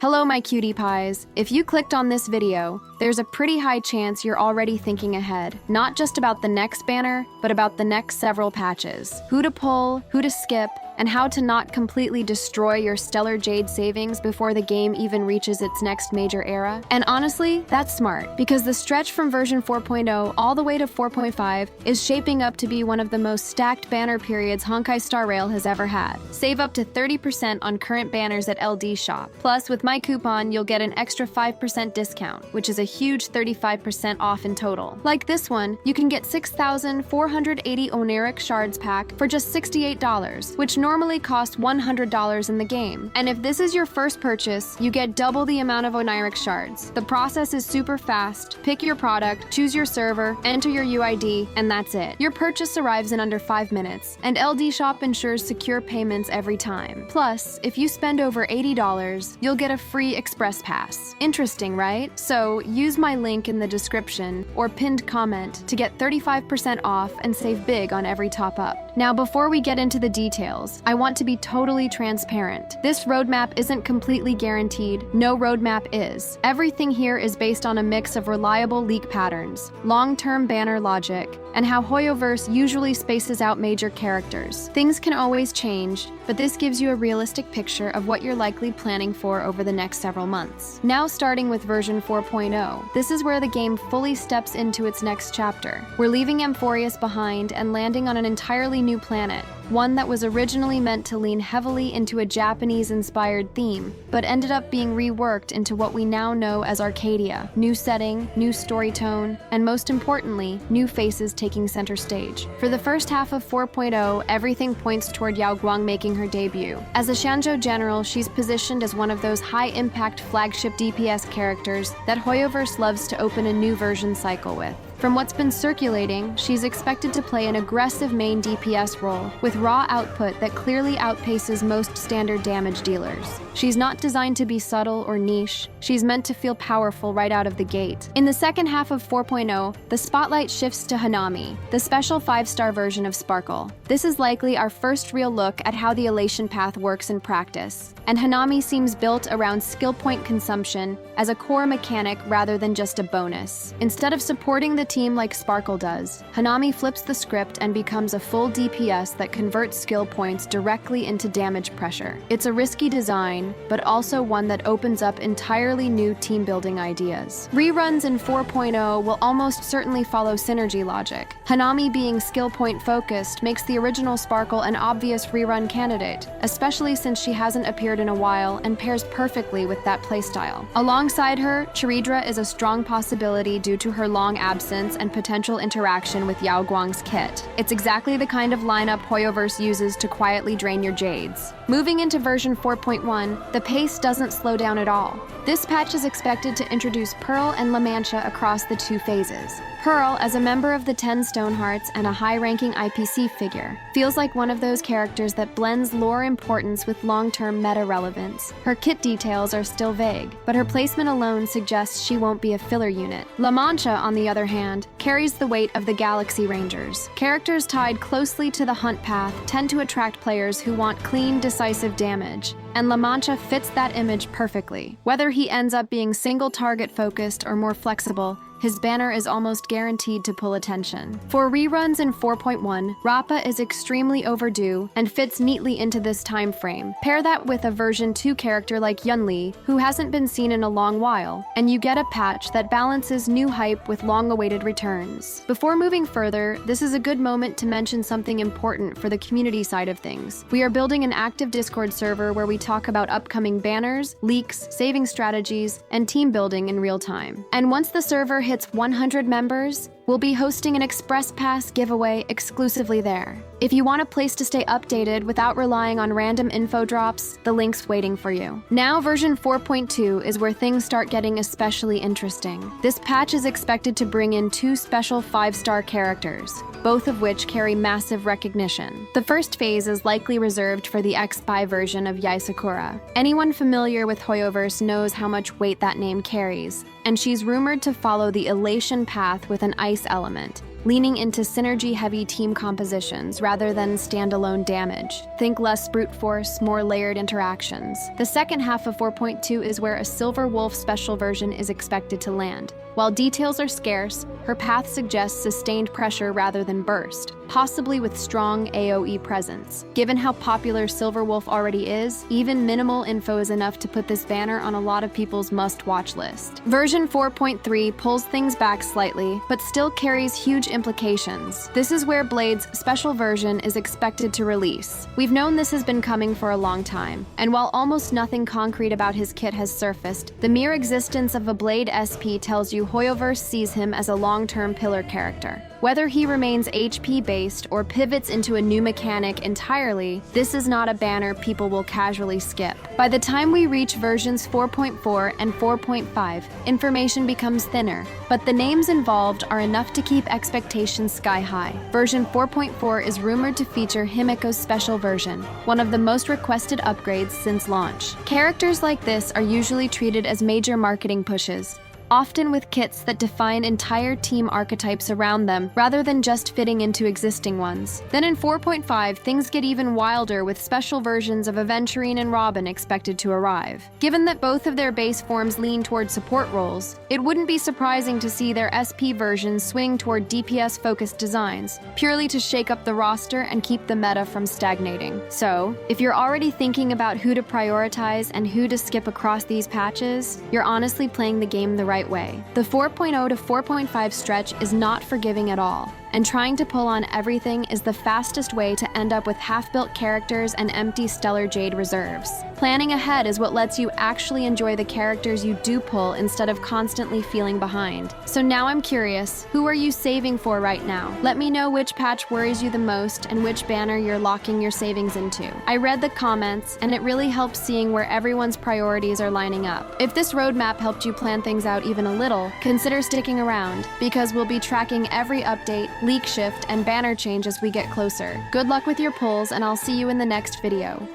Hello, my cutie pies. If you clicked on this video, there's a pretty high chance you're already thinking ahead, not just about the next banner, but about the next several patches. Who to pull, who to skip, and how to not completely destroy your stellar jade savings before the game even reaches its next major era. And honestly, that's smart, because the stretch from version 4.0 all the way to 4.5 is shaping up to be one of the most stacked banner periods Honkai Star Rail has ever had. Save up to 30% on current banners at LD Shop. Plus, with my coupon, you'll get an extra 5% discount, which is a huge 35% off in total. Like this one, you can get 6,480 Oniric Shards pack for just $68, which normally costs $100 in the game. And if this is your first purchase, you get double the amount of Oniric Shards. The process is super fast. Pick your product, choose your server, enter your UID, and that's it. Your purchase arrives in under 5 minutes, and LD Shop ensures secure payments every time. Plus, if you spend over $80, you'll get a free Express Pass. Interesting, right? So use my link in the description or pinned comment to get 35% off and save big on every top-up. Now, before we get into the details, I want to be totally transparent. This roadmap isn't completely guaranteed. No roadmap is. Everything here is based on a mix of reliable leak patterns, long-term banner logic, and how Hoyoverse usually spaces out major characters. Things can always change, but this gives you a realistic picture of what you're likely planning for over the next several months. Now starting with version 4.0, this is where the game fully steps into its next chapter. We're leaving Amphorius behind and landing on an entirely new planet, one that was originally meant to lean heavily into a Japanese-inspired theme, but ended up being reworked into what we now know as Arcadia. New setting, new story tone, and most importantly, new faces taking center stage. For the first half of 4.0, everything points toward Yao Guang making her debut. As a Shanzhou general, she's positioned as one of those high-impact flagship DPS characters that Hoyoverse loves to open a new version cycle with. From what's been circulating, she's expected to play an aggressive main DPS role, with raw output that clearly outpaces most standard damage dealers. She's not designed to be subtle or niche, she's meant to feel powerful right out of the gate. In the second half of 4.0, the spotlight shifts to Hanami, the special 5-star version of Sparkle. This is likely our first real look at how the Elation path works in practice, and Hanami seems built around skill point consumption as a core mechanic rather than just a bonus. Instead of supporting the team like Sparkle does, Hanami flips the script and becomes a full DPS that converts skill points directly into damage pressure. It's a risky design, but also one that opens up entirely new team-building ideas. Reruns in 4.0 will almost certainly follow synergy logic. Hanami being skill point focused makes the original Sparkle an obvious rerun candidate, especially since she hasn't appeared in a while and pairs perfectly with that playstyle. Alongside her, Chiridra is a strong possibility due to her long absence and potential interaction with Yao Guang's kit. It's exactly the kind of lineup Hoyoverse uses to quietly drain your jades. Moving into version 4.1, the pace doesn't slow down at all. This patch is expected to introduce Pearl and La Mancha across the 2 phases. Pearl, as a member of the 10 Stonehearts and a high-ranking IPC figure, feels like one of those characters that blends lore importance with long-term meta relevance. Her kit details are still vague, but her placement alone suggests she won't be a filler unit. La Mancha, on the other hand, carries the weight of the Galaxy Rangers. Characters tied closely to the hunt path tend to attract players who want clean, decisive damage, and La Mancha fits that image perfectly. Whether he ends up being single-target focused or more flexible, his banner is almost guaranteed to pull attention. For reruns in 4.1, Rappa is extremely overdue and fits neatly into this time frame. Pair that with a version 2 character like Yunli, who hasn't been seen in a long while, and you get a patch that balances new hype with long-awaited returns. Before moving further, this is a good moment to mention something important for the community side of things. We are building an active Discord server where we talk about upcoming banners, leaks, saving strategies, and team building in real time. And once the server hits 100 members, we'll be hosting an Express Pass giveaway exclusively there. If you want a place to stay updated without relying on random info drops, the link's waiting for you. Now version 4.2 is where things start getting especially interesting. This patch is expected to bring in 2 special 5-star characters, both of which carry massive recognition. The first phase is likely reserved for the X-Spy version of Yae Sakura. Anyone familiar with Hoyoverse knows how much weight that name carries, and she's rumored to follow the Elation path with an ice element, leaning into synergy-heavy team compositions rather than standalone damage. Think less brute force, more layered interactions. The second half of 4.2 is where a Silver Wolf special version is expected to land. While details are scarce, her path suggests sustained pressure rather than burst, possibly with strong AoE presence. Given how popular Silver Wolf already is, even minimal info is enough to put this banner on a lot of people's must-watch list. Version 4.3 pulls things back slightly, but still carries huge implications. This is where Blade's special version is expected to release. We've known this has been coming for a long time, and while almost nothing concrete about his kit has surfaced, the mere existence of a Blade SP tells you Hoyoverse sees him as a long-term pillar character. Whether he remains HP-based or pivots into a new mechanic entirely, this is not a banner people will casually skip. By the time we reach versions 4.4 and 4.5, information becomes thinner, but the names involved are enough to keep expectations sky high. Version 4.4 is rumored to feature Himiko's special version, one of the most requested upgrades since launch. Characters like this are usually treated as major marketing pushes, often with kits that define entire team archetypes around them rather than just fitting into existing ones. Then in 4.5, things get even wilder with special versions of Aventurine and Robin expected to arrive. Given that both of their base forms lean toward support roles, it wouldn't be surprising to see their SP versions swing toward DPS-focused designs, purely to shake up the roster and keep the meta from stagnating. So, if you're already thinking about who to prioritize and who to skip across these patches, you're honestly playing the game the right way. The 4.0 to 4.5 stretch is not forgiving at all, and trying to pull on everything is the fastest way to end up with half-built characters and empty stellar jade reserves. Planning ahead is what lets you actually enjoy the characters you do pull instead of constantly feeling behind. So now I'm curious, who are you saving for right now? Let me know which patch worries you the most and which banner you're locking your savings into. I read the comments, and it really helps seeing where everyone's priorities are lining up. If this roadmap helped you plan things out even a little, consider sticking around, because we'll be tracking every update, leak shift, and banner change as we get closer. Good luck with your pulls, and I'll see you in the next video.